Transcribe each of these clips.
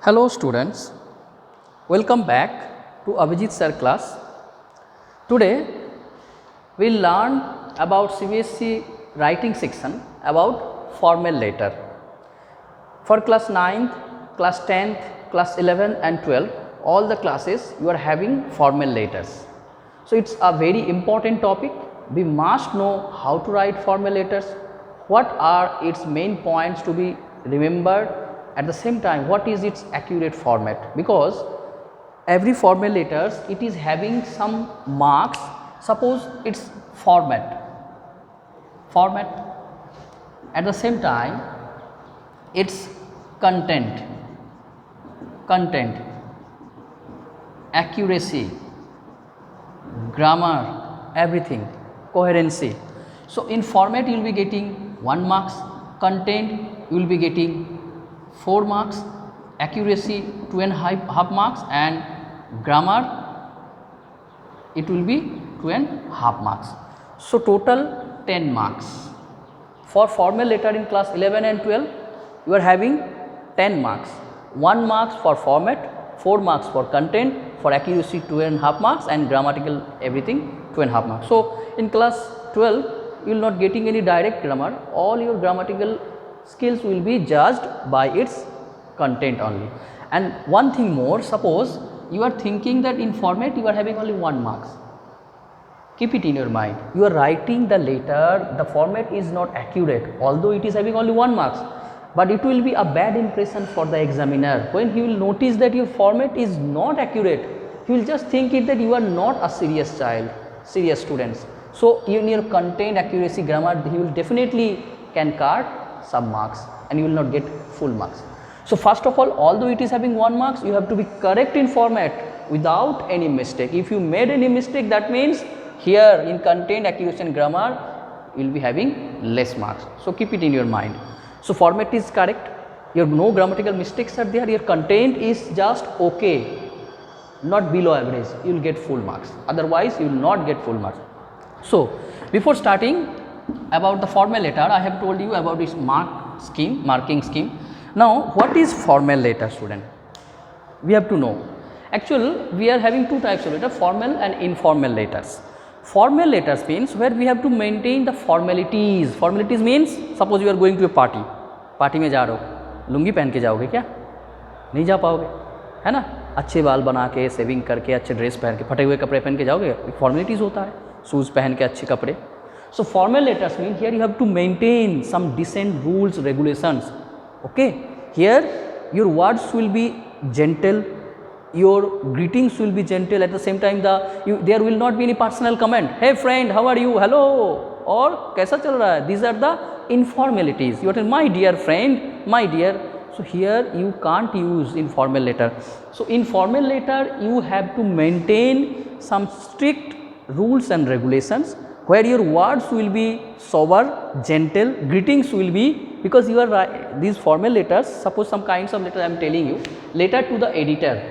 Hello students, welcome back to Abhijit sir class. Today we will learn about CBSE writing section about formal letter. For class 9th, class 10th, class 11 and 12, all the classes you are having formal letters. So it's a very important topic. We must know how to write formal letters, what are its main points to be remembered, at the same time what is its accurate format, because every formal letters it is having some marks. Suppose its format, at the same time its content, accuracy, grammar, everything, coherency. So in format you will be getting 1 marks, content you will be getting 4 marks, accuracy 2.5 marks, and grammar it will be 2.5 marks. So total 10 marks. For formal letter in class 11 and 12 you are having 10 marks, 1 marks for format, 4 marks for content, for accuracy 2.5 marks, and grammatical everything 2.5 marks. So in class 12 you will not getting any direct grammar, all your grammatical skills will be judged by its content only. And one thing more, suppose you are thinking that in format you are having only 1 marks, keep it in your mind, you are writing the letter, the format is not accurate, although it is having only 1 marks, but it will be a bad impression for the examiner. When he will notice that your format is not accurate, he will just think it that you are not a serious child, serious students. So in your content, accuracy, grammar, he will definitely can cut some marks and you will not get full marks. So first of all, although it is having 1 marks, you have to be correct in format without any mistake. If you made any mistake, that means here in content, accuracy and grammar you will be having less marks. So keep it in your mind. So format is correct, your no grammatical mistakes are there, your content is just okay, not below average, you will get full marks, otherwise you will not get full marks. So before starting about the formal letter, I have told you about its marking scheme. Now what is formal letter, student? We have to know. Actually we are having 2 types of letter, formal and informal letters. Formal letters means where we have to maintain the formalities. Formalities means suppose you are going to a party में जा रहे हो, लुंगी पहन के जाओगे क्या? नहीं जा पाओगे, है ना? अच्छे बाल बना के, सेविंग करके, अच्छे ड्रेस पहन के, फटे हुए कपड़े पहन के जाओगे, फॉर्मेलिटीज़ होता है, शूज़ पहन के अच्छे कपड़े. So formal letters mean here you have to maintain some decent rules, regulations. Okay, here your words will be gentle, your greetings will be gentle, at the same time there will not be any personal comment, hey friend, how are you, hello, or kaisa chal raha hai. These are the informalities. You are telling my dear friend, my dear. So here you can't use informal letter. So in formal letter you have to maintain some strict rules and regulations where your words will be sober, gentle, greetings will be, because you are these formal letters, suppose some kinds of letters I am telling you, letter to the editor,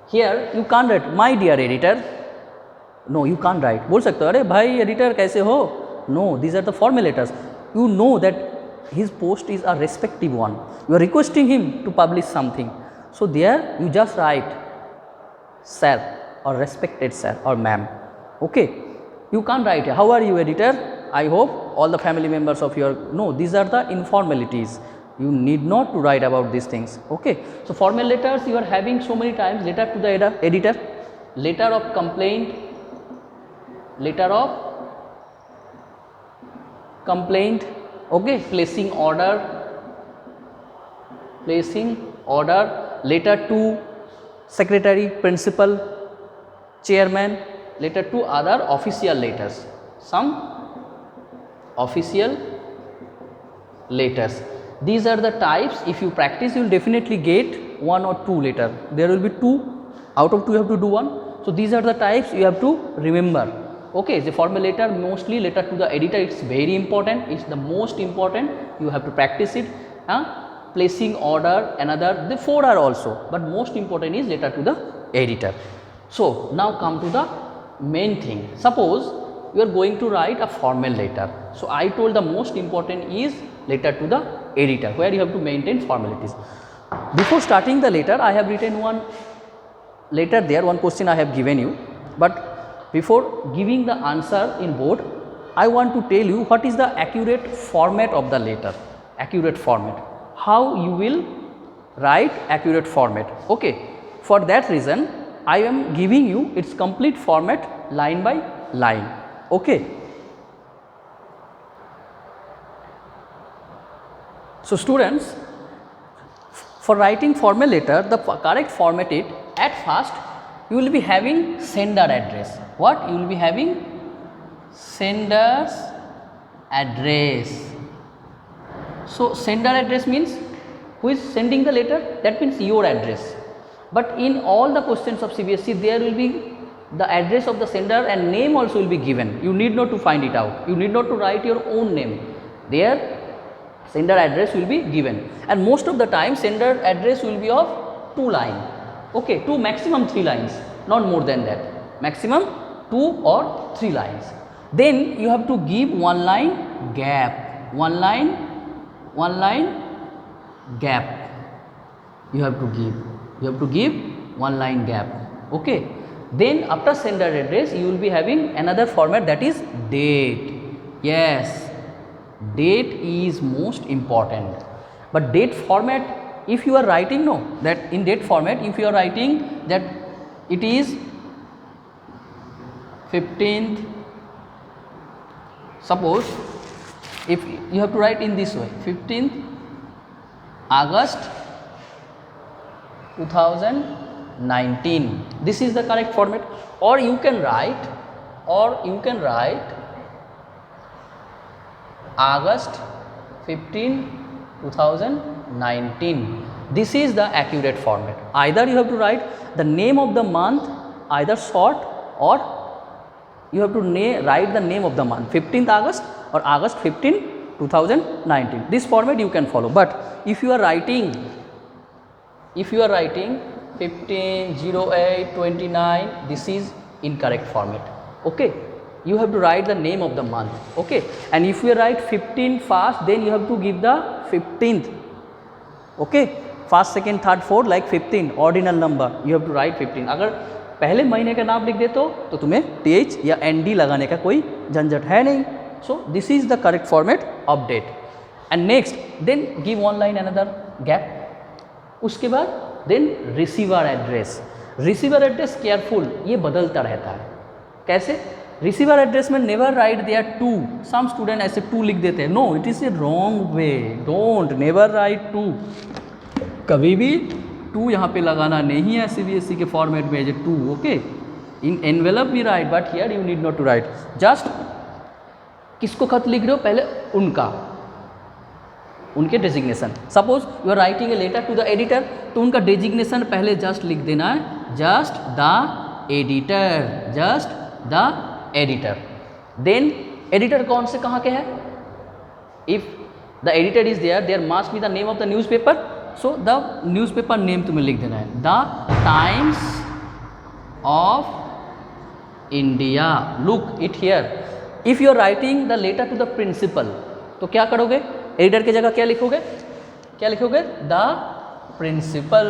here you can't write my dear editor, no you can't write, बोल सकते हो अरे भाई editor कैसे हो, no, these are the formal letters. You know that his post is a respective one, you are requesting him to publish something. So there you just write sir or respected sir or ma'am. Okay, you can't write how are you editor, I hope all the family members of your, no, these are the informalities, you need not to write about these things. Okay, so formal letters you are having so many times, letter to the editor, letter of complaint, okay, placing order, letter to secretary, principal, chairman, letter to other official letters, some official letters. These are the types. If you practice you will definitely get 1 or 2 letter, there will be 2, out of 2 you have to do 1. So these are the types you have to remember. Okay, the formal letter, mostly letter to the editor, it's very important, it's the most important, you have to practice it. Placing order, another, the 4 are also, but most important is letter to the editor. So now come to the main thing. Suppose you are going to write a formal letter. So I told the most important is letter to the editor, where you have to maintain formalities. Before starting the letter, I have written one letter there, one question I have given you, but before giving the answer in board, I want to tell you what is the accurate format of the letter, accurate format, how you will write accurate format. Okay, for that reason I am giving you its complete format line by line. Okay. So students, for writing formal letter, the correct format is, at first you will be having sender address. What? You will be having sender's address. So sender address means who is sending the letter, that means your address. But in all the questions of CBSE, there will be the address of the sender and name also will be given. You need not to find it out. You need not to write your own name. There sender address will be given, and most of the time sender address will be of 2 lines. Okay, 2 maximum 3 lines, not more than that. Maximum 2 or 3 lines. Then you have to give 1 line gap. 1 line gap. You have to give. You have to give 1 line gap. Okay. Then after sender address, you will be having another format, that is date. Yes, date is most important. But date format, if you are writing, no, that in date format, if you are writing that it is 15th, suppose if you have to write in this way, 15th August 2019, this is the correct format. Or you can write August 15, 2019. This is the accurate format. Either you have to write the name of the month, either short, or you have to write the name of the month, 15th August or August 15, 2019. This format you can follow. But if you are writing 15/08/29, this is incorrect format. Okay, you have to write the name of the month. Okay, and if you write 15 first, then you have to give the 15th. Okay, first, second, third, fourth, like 15 ordinal number, you have to write 15. अगर पहले महीने का नाम लिख देते हो तो तुम्हें TH या ND लगाने का कोई झंझट है नहीं. So this is the correct format of date. And next, then give 1 line another gap. उसके बाद then receiver address. Receiver address careful, ये बदलता रहता है. कैसे? Receiver address में never write there to. Some student ऐसे to लिख देते हैं. No, it is a wrong way. Don't, never write to. कभी भी to यहाँ पे लगाना नहीं है CBSE के फॉर्मेट में, as a to. Okay, in envelope भी write, but here you need not to write. Just किसको खत लिख रहे हो, पहले उनके designation. Suppose you are writing a letter to the editor, तो उनका डेजिग्नेशन पहले जस्ट लिख देना है, just the editor. Then editor कौन से कहाँ के है? If the editor is there must be the name of the newspaper. So the newspaper name तुम्हें लिख देना है, the Times of India. Look it here. If you are writing the letter to the principal, तो क्या करोगे? Editor की जगह क्या लिखोगे? The principal.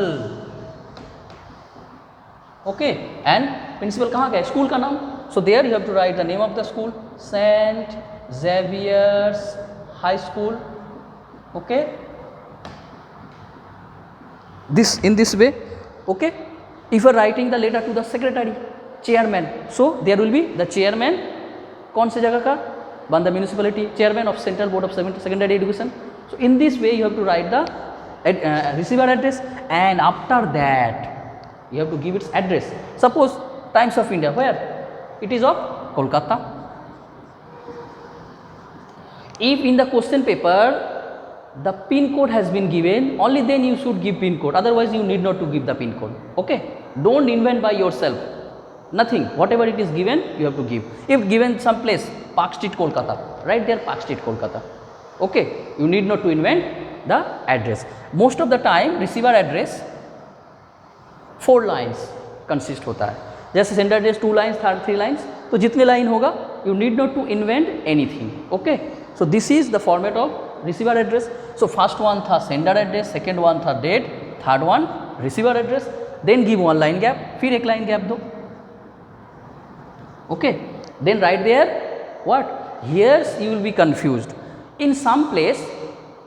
Okay, and principal कहाँ का है? स्कूल का नाम. So there you have to write the name of the school, Saint Xavier's High School. Okay, this in this way. Okay, if you are writing the letter to the secretary, chairman, so there will be the chairman कौन से जगह का? Banda municipality, chairman of central board of secondary education. So in this way you have to write the receiver address, and after that you have to give its address. Suppose Times of India, where it is of Kolkata. If in the question paper the pin code has been given, only then you should give pin code, otherwise you need not to give the pin code. Okay, don't invent by yourself, nothing. Whatever it is given you have to give. If given some place, Park Street Kolkata, right there Park Street Kolkata. Okay, you need not to invent the address. Most of the time receiver address 4 lines consist होता है. जैसे sender address 2 lines, 3 lines, तो जितने line होगा you need not to invent anything. Okay, so this is the format of receiver address. So first one था sender address, second one था date, third one receiver address. Then give one line gap, फिर एक line gap दो. Okay, then right there what? Here you will be confused. In some place,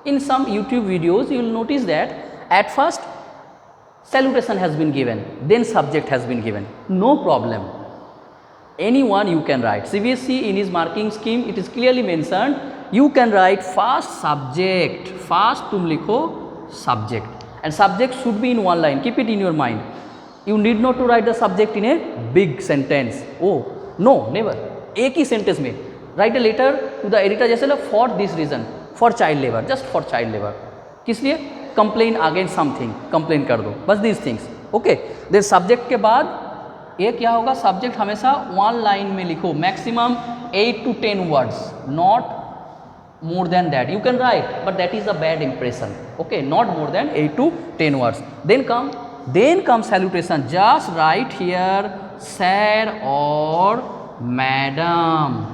in some YouTube videos, you will notice that at first salutation has been given, then subject has been given. No problem. Anyone you can write. CBSE in his marking scheme, it is clearly mentioned. You can write first subject. First तुम लिखो subject, and subject should be in one line. Keep it in your mind. You need not to write the subject in a big sentence. Oh no, never. एक ही sentence में write a letter to the editor जैसे लोग for this reason, for child labor, just for child labor. किस लिए? Complain against something, complain कर दो, बस these things. Okay, then subject के बाद ये क्या होगा? Subject हमेशा one line में लिखो, maximum 8 to 10 words, not more than that. You can write, but that is a bad impression. Okay, not more than 8 to 10 words. Then come salutation. Just write here sir or madam.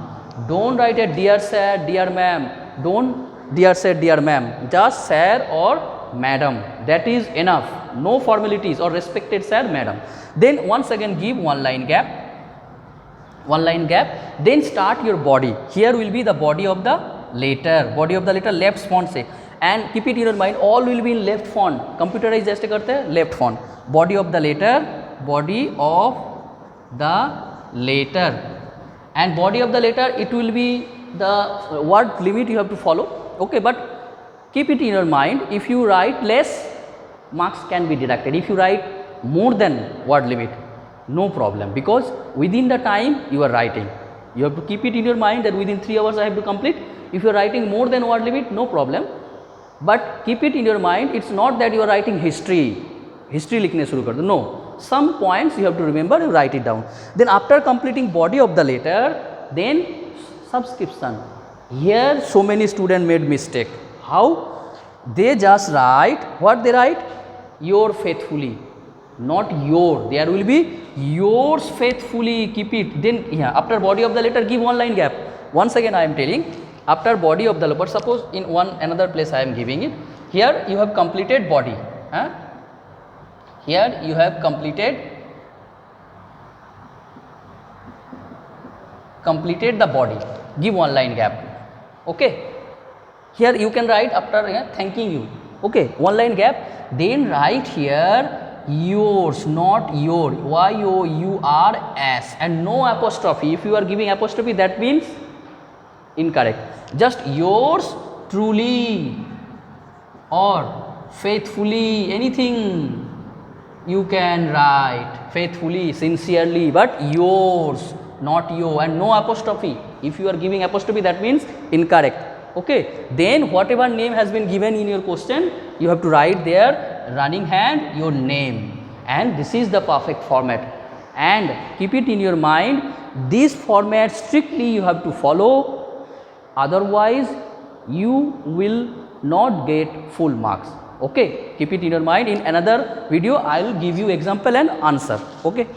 Don't write a dear sir, dear ma'am. Don't dear sir, dear ma'am. Just sir or madam. That is enough. No formalities or respected sir, madam. Then once again give one line gap. One line gap. Then start your body. Here will be the body of the letter. Body of the letter left font से. And keep it in your mind, all will be in left font. Computerized जैसे करते हैं left font. Body of the letter, body of the letter, and body of the letter it will be the word limit you have to follow. Okay, but keep it in your mind. If you write less, marks can be deducted. If you write more than word limit, no problem, because within the time you are writing, you have to keep it in your mind that within 3 hours I have to complete. If you are writing more than word limit, no problem, but keep it in your mind, it's not that you are writing history लिखने शुरू कर दो. No, some points you have to remember, you write it down. Then after completing body of the letter, then subscription. Here so many students made mistake. How? They just write, what they write? Your faithfully, not your. There will be yours faithfully, keep it. Then yeah, after body of the letter give one line gap. Once again I am telling, after body of the letter, but suppose in another place I am giving it. Here you have completed body. Here you have completed the body. Give one line gap. Okay. Here you can write after thanking you. Okay, one line gap. Then write here yours, not your. Y-O-U-R-S, and no apostrophe. If you are giving apostrophe, that means incorrect. Just yours truly or faithfully, anything you can write, faithfully, sincerely, but yours, not you, and no apostrophe. If you are giving apostrophe, that means incorrect. Okay, then whatever name has been given in your question, you have to write there running hand your name, and this is the perfect format. And keep it in your mind, this format strictly you have to follow, otherwise you will not get full marks. Okay, keep it in your mind. In another video I will give you example and answer. Okay.